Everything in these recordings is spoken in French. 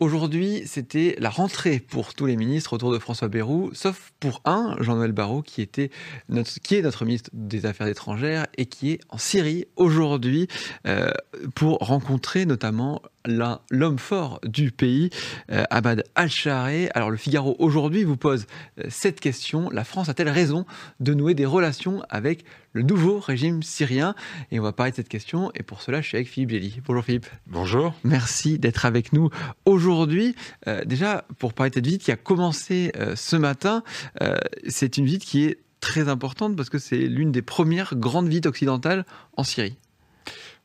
Aujourd'hui, c'était la rentrée pour tous les ministres autour de François Bayrou, sauf pour un, Jean-Noël Barrot, qui est notre ministre des Affaires étrangères et qui est en Syrie aujourd'hui euh, pour rencontrer notamment l'homme fort du pays, Ahmad Al-Shaareh. Alors le Figaro aujourd'hui vous pose cette question: la France a-t-elle raison de nouer des relations avec le nouveau régime syrien? Et on va parler de cette question, et pour cela je suis avec Philippe Gély. Bonjour Philippe. Bonjour. Merci d'être avec nous aujourd'hui. Déjà, pour parler de cette visite qui a commencé ce matin, c'est une visite qui est très importante parce que c'est l'une des premières grandes visites occidentales en Syrie.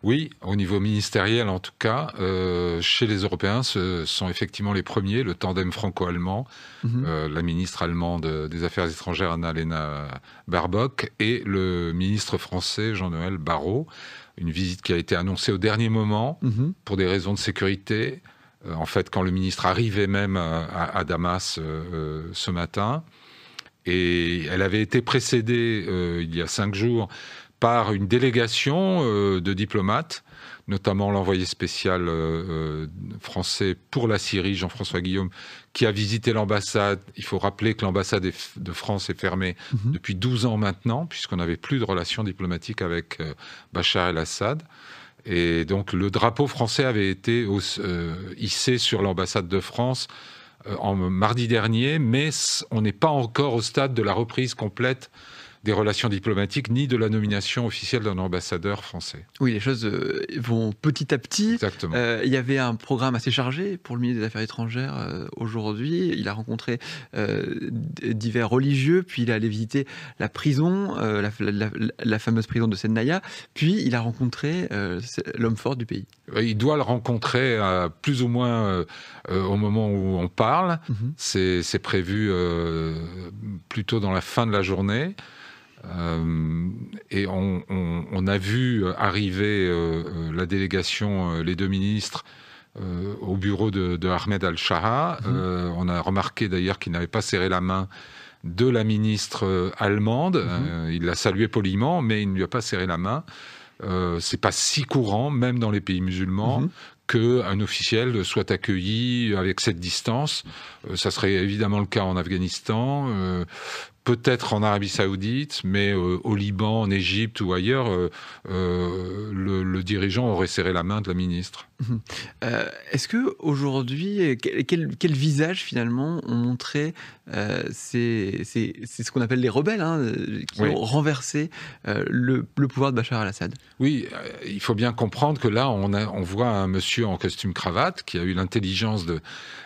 Oui, au niveau ministériel en tout cas, chez les Européens, ce sont effectivement les premiers, le tandem franco-allemand, la ministre allemande des Affaires étrangères Annalena Baerbock et le ministre français Jean-Noël Barrot. Une visite qui a été annoncée au dernier moment pour des raisons de sécurité. En fait, quand le ministre arrivait même à Damas ce matin. Et elle avait été précédée il y a 5 jours par une délégation de diplomates, notamment l'envoyé spécial français pour la Syrie, Jean-François Guillaume, qui a visité l'ambassade. Il faut rappeler que l'ambassade de France est fermée depuis 12 ans maintenant, puisqu'on n'avait plus de relations diplomatiques avec Bachar el-Assad. Et donc le drapeau français avait été hissé sur l'ambassade de France en mardi dernier, mais on n'est pas encore au stade de la reprise complète des relations diplomatiques, ni de la nomination officielle d'un ambassadeur français. Oui, les choses vont petit à petit. Exactement. Il y avait un programme assez chargé pour le ministre des Affaires étrangères aujourd'hui. Il a rencontré divers religieux, puis il est allé visiter la prison, la fameuse prison de Sednaya, puis il a rencontré l'homme fort du pays. Il doit le rencontrer plus ou moins au moment où on parle. C'est prévu plutôt dans la fin de la journée. Et on a vu arriver la délégation, les 2 ministres, au bureau de Ahmed Al-Shaareh. On a remarqué d'ailleurs qu'il n'avait pas serré la main de la ministre allemande. Il l'a salué poliment, mais il ne lui a pas serré la main. C'est pas si courant, même dans les pays musulmans, qu'un officiel soit accueilli avec cette distance. Ça serait évidemment le cas en Afghanistan, peut-être en Arabie Saoudite, mais au Liban, en Égypte ou ailleurs, le dirigeant aurait serré la main de la ministre. Est-ce que aujourd'hui, quel visage finalement ont montré c'est ce qu'on appelle les rebelles, qui ont renversé le pouvoir de Bachar el-Assad? Oui, il faut bien comprendre que là, on voit un monsieur en costume cravate qui a eu l'intelligence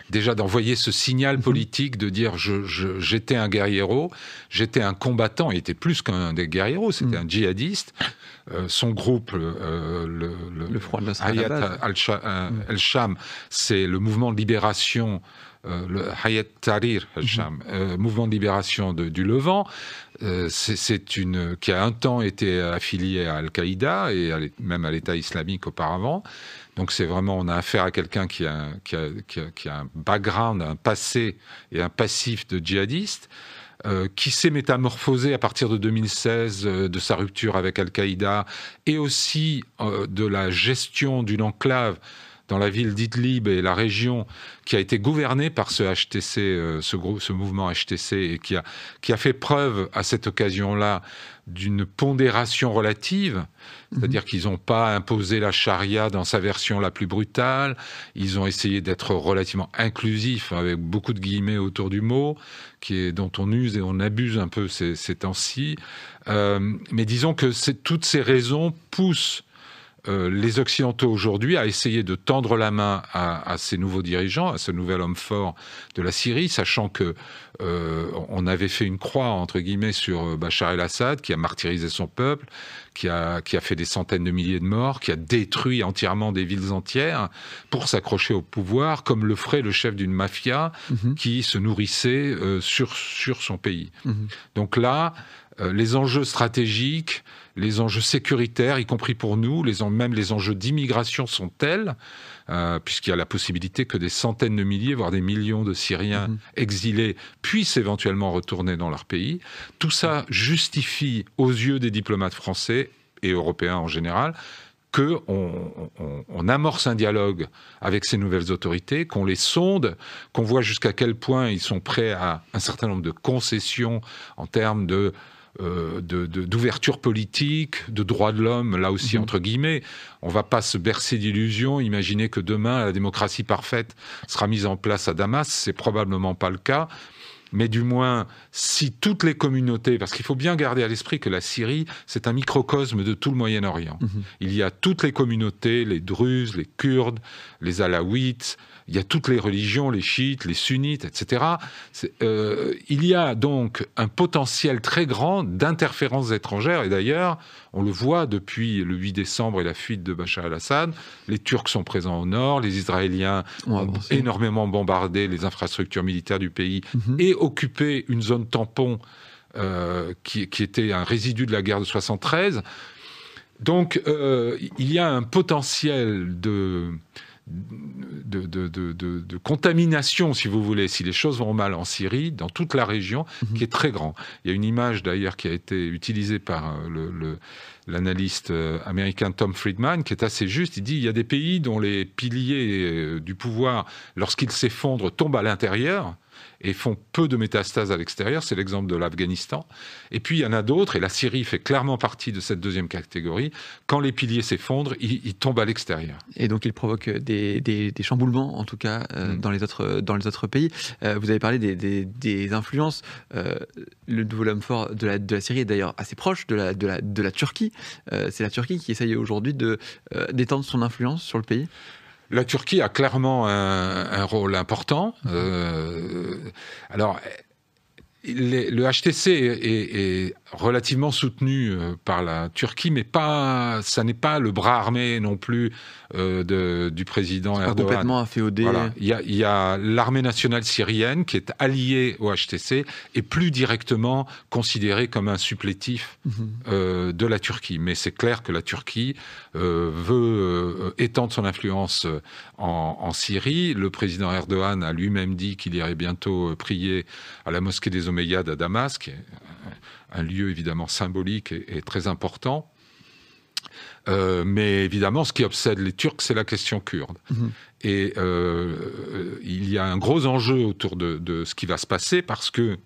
déjà d'envoyer ce signal politique, de dire j'étais un guerriero, j'étais un combattant. Il était plus qu'un des guerrieros, c'était un djihadiste. Son groupe, le Front Hayat al-Sham, c'est le mouvement de libération, le Hayat Tahrir al-Sham, mouvement de libération du Levant. Qui a un temps été affilié à Al-Qaïda et même à l'État islamique auparavant. Donc c'est vraiment, on a affaire à quelqu'un qui a un background, un passé et un passif de djihadiste, qui s'est métamorphosé à partir de 2016 de sa rupture avec Al-Qaïda et aussi de la gestion d'une enclave dans la ville d'Idlib et la région, qui a été gouvernée par ce HTC, ce mouvement HTC, et qui a fait preuve à cette occasion-là d'une pondération relative, c'est-à-dire qu'ils n'ont pas imposé la charia dans sa version la plus brutale, ils ont essayé d'être relativement inclusifs, avec beaucoup de guillemets autour du mot, dont on use et on abuse un peu ces temps-ci. Mais disons que toutes ces raisons poussent les Occidentaux aujourd'hui à essayer de tendre la main à ces nouveaux dirigeants, à ce nouvel homme fort de la Syrie, sachant que on avait fait une croix, entre guillemets, sur Bachar el-Assad, qui a martyrisé son peuple, qui a fait des centaines de milliers de morts, qui a détruit entièrement des villes entières pour s'accrocher au pouvoir, comme le ferait le chef d'une mafia qui se nourrissait sur son pays. Donc là, les enjeux stratégiques, les enjeux sécuritaires, y compris pour nous, même les enjeux d'immigration sont tels, puisqu'il y a la possibilité que des centaines de milliers, voire des millions de Syriens exilés puissent éventuellement retourner dans leur pays. Tout ça justifie, aux yeux des diplomates français et européens en général, qu'on amorce un dialogue avec ces nouvelles autorités, qu'on les sonde, qu'on voit jusqu'à quel point ils sont prêts à un certain nombre de concessions en termes d'ouverture politique, de droits de l'homme, là aussi entre guillemets. On ne va pas se bercer d'illusions, imaginer que demain la démocratie parfaite sera mise en place à Damas, c'est probablement pas le cas. Mais du moins, si toutes les communautés, parce qu'il faut bien garder à l'esprit que la Syrie, c'est un microcosme de tout le Moyen-Orient. Il y a toutes les communautés, les Druzes, les Kurdes, les Alaouites, il y a toutes les religions, les chiites, les sunnites, etc. Il y a donc un potentiel très grand d'interférences étrangères. Et d'ailleurs, on le voit depuis le 8 décembre et la fuite de Bachar el-Assad. Les Turcs sont présents au nord, les Israéliens ont énormément bombardé les infrastructures militaires du pays et occupé une zone tampon qui était un résidu de la guerre de 73. Donc, il y a un potentiel de contamination, si vous voulez, si les choses vont mal en Syrie, dans toute la région, qui est très grand. Il y a une image d'ailleurs qui a été utilisée par l'analyste américain Tom Friedman, qui est assez juste. Il dit il y a des pays dont les piliers du pouvoir, lorsqu'ils s'effondrent, tombent à l'intérieur et font peu de métastases à l'extérieur. C'est l'exemple de l'Afghanistan. Et puis, il y en a d'autres, et la Syrie fait clairement partie de cette deuxième catégorie. Quand les piliers s'effondrent, ils tombent à l'extérieur. Et donc, ils provoquent des chamboulements, en tout cas, dans les autres pays. Vous avez parlé des influences. Le nouvel homme fort de la Syrie est d'ailleurs assez proche de la Turquie. C'est la Turquie qui essaye aujourd'hui d'étendre son influence sur le pays. La Turquie a clairement un rôle important. Alors, le HTC est relativement soutenu par la Turquie, mais ça n'est pas le bras armé non plus du président Erdogan. Pas complètement inféodé. Voilà. Il y a l'armée nationale syrienne qui est alliée au HTC et plus directement considérée comme un supplétif de la Turquie. Mais c'est clair que la Turquie veut étendre son influence en Syrie. Le président Erdogan a lui-même dit qu'il irait bientôt prier à la mosquée des Omeyyades à Damas, qui est un lieu évidemment symbolique et très important. Mais évidemment, ce qui obsède les Turcs, c'est la question kurde. Et il y a un gros enjeu autour de ce qui va se passer, parce que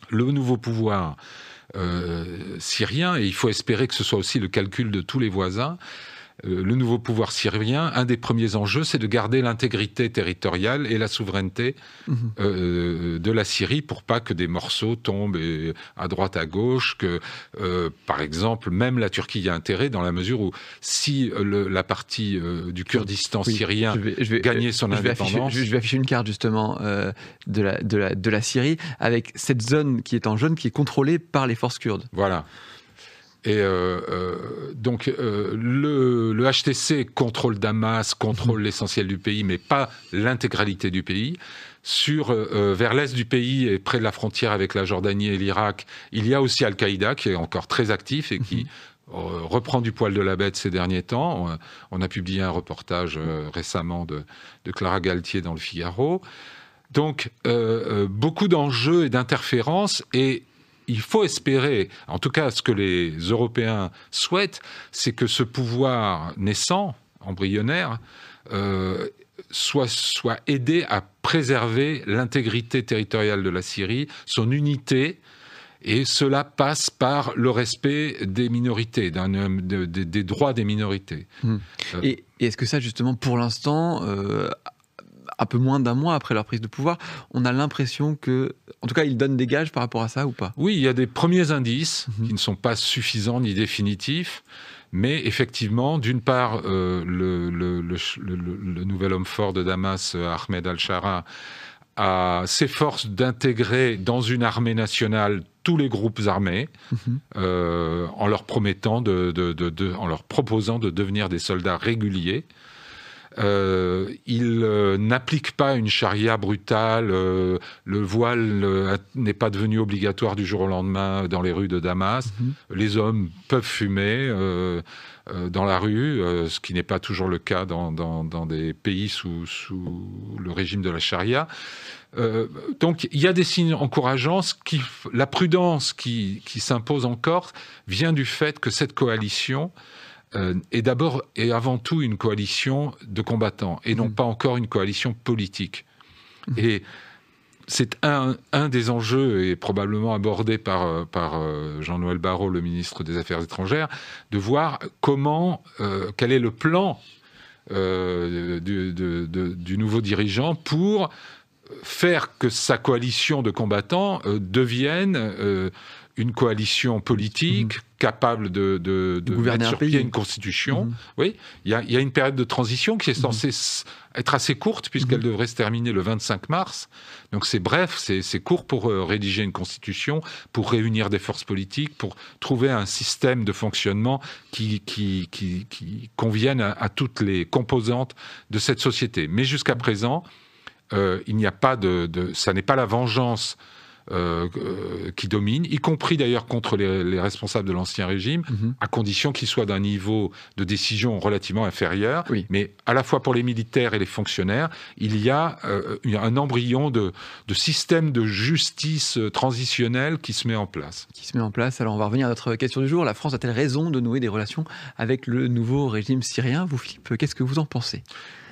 le nouveau pouvoir syrien, et il faut espérer que ce soit aussi le calcul de tous les voisins, le nouveau pouvoir syrien, un des premiers enjeux, c'est de garder l'intégrité territoriale et la souveraineté de la Syrie pour pas que des morceaux tombent à droite, à gauche, que, par exemple, même la Turquie y a intérêt dans la mesure où si la partie du Kurdistan syrien gagnait son indépendance... Je vais afficher une carte, justement, de la Syrie, avec cette zone qui est en jaune, qui est contrôlée par les forces kurdes. Voilà. Et donc le HTC contrôle Damas, contrôle l'essentiel du pays, mais pas l'intégralité du pays. Vers l'est du pays et près de la frontière avec la Jordanie et l'Irak, il y a aussi Al-Qaïda qui est encore très actif et qui reprend du poil de la bête ces derniers temps. On a publié un reportage récemment de Clara Galtier dans Le Figaro. Donc beaucoup d'enjeux et d'interférences, et il faut espérer, en tout cas ce que les Européens souhaitent, c'est que ce pouvoir naissant, embryonnaire, soit aidé à préserver l'intégrité territoriale de la Syrie, son unité, et cela passe par le respect des minorités, des droits des minorités. Et est-ce que ça, justement, pour l'instant... un peu moins d'un mois après leur prise de pouvoir, on a l'impression que, en tout cas, ils donnent des gages par rapport à ça ou pas ? Oui, il y a des premiers indices qui ne sont pas suffisants ni définitifs, mais effectivement, d'une part, le nouvel homme fort de Damas, Ahmed al-Shara, s'efforce d'intégrer dans une armée nationale tous les groupes armés, en leur promettant, en leur proposant de devenir des soldats réguliers. Il n'applique pas une charia brutale, le voile n'est pas devenu obligatoire du jour au lendemain dans les rues de Damas. Les hommes peuvent fumer dans la rue, ce qui n'est pas toujours le cas dans des pays sous le régime de la charia. Donc il y a des signes encourageants. La prudence qui s'impose encore vient du fait que cette coalition est d'abord et avant tout une coalition de combattants, et non pas encore une coalition politique. Et c'est un des enjeux, et probablement abordé par Jean-Noël Barrot, le ministre des Affaires étrangères, de voir quel est le plan du nouveau dirigeant pour faire que sa coalition de combattants devienne une coalition politique capable de mettre sur pied une constitution. Oui, il y a une période de transition qui est censée être assez courte, puisqu'elle devrait se terminer le 25 mars. Donc c'est bref, c'est court pour rédiger une constitution, pour réunir des forces politiques, pour trouver un système de fonctionnement qui convienne à toutes les composantes de cette société. Mais jusqu'à présent, il n'y a pas ça n'est pas la vengeance qui domine, y compris d'ailleurs contre les responsables de l'Ancien Régime, à condition qu'ils soient d'un niveau de décision relativement inférieur. Oui. Mais à la fois pour les militaires et les fonctionnaires, il y a un embryon de système de justice transitionnelle qui se met en place. Alors on va revenir à notre question du jour. La France a-t-elle raison de nouer des relations avec le nouveau régime syrien? Vous, Philippe, qu'est-ce que vous en pensez?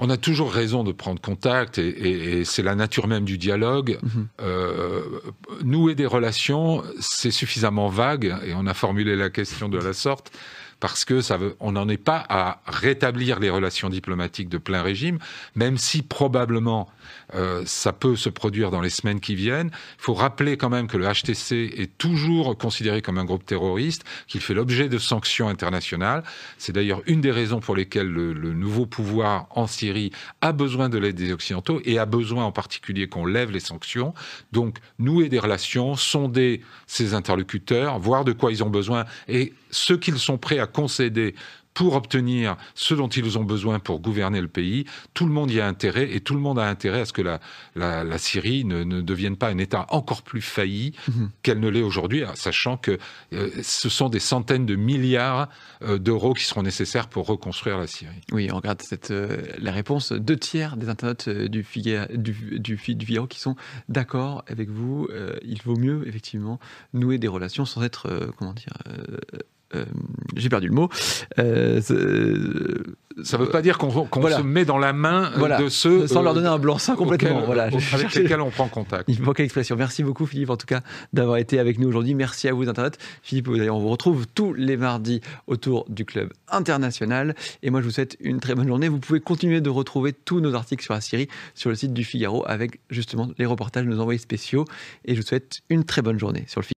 On a toujours raison de prendre contact, et c'est la nature même du dialogue. Nouer des relations, c'est suffisamment vague, et on a formulé la question de la sorte, parce que on n'en est pas à rétablir les relations diplomatiques de plein régime, même si probablement ça peut se produire dans les semaines qui viennent. Il faut rappeler quand même que le HTC est toujours considéré comme un groupe terroriste, qu'il fait l'objet de sanctions internationales. C'est d'ailleurs une des raisons pour lesquelles le nouveau pouvoir en Syrie a besoin de l'aide des Occidentaux, et a besoin en particulier qu'on lève les sanctions. Donc nouer des relations, sonder ses interlocuteurs, voir de quoi ils ont besoin, et ce qu'ils sont prêts à concéder pour obtenir ce dont ils ont besoin pour gouverner le pays. Tout le monde y a intérêt, et tout le monde a intérêt à ce que la Syrie ne devienne pas un État encore plus failli qu'elle ne l'est aujourd'hui, sachant que ce sont des centaines de milliards d'euros qui seront nécessaires pour reconstruire la Syrie. Oui, on regarde la réponse. 2/3 des internautes du Figaro qui sont d'accord avec vous. Il vaut mieux, effectivement, nouer des relations sans être, j'ai perdu le mot. Ça ne veut pas dire qu'on se met dans la main de ceux... Sans leur donner un blanc-seing complètement. Avec lesquels on prend contact. Il manquait l'expression. Merci beaucoup, Philippe, en tout cas, d'avoir été avec nous aujourd'hui. Merci à vous, Internet. Philippe, d'ailleurs, on vous retrouve tous les mardis autour du Club International. Et moi, je vous souhaite une très bonne journée. Vous pouvez continuer de retrouver tous nos articles sur la Syrie sur le site du Figaro, avec justement les reportages de nos envoyés spéciaux. Et je vous souhaite une très bonne journée sur le Figaro.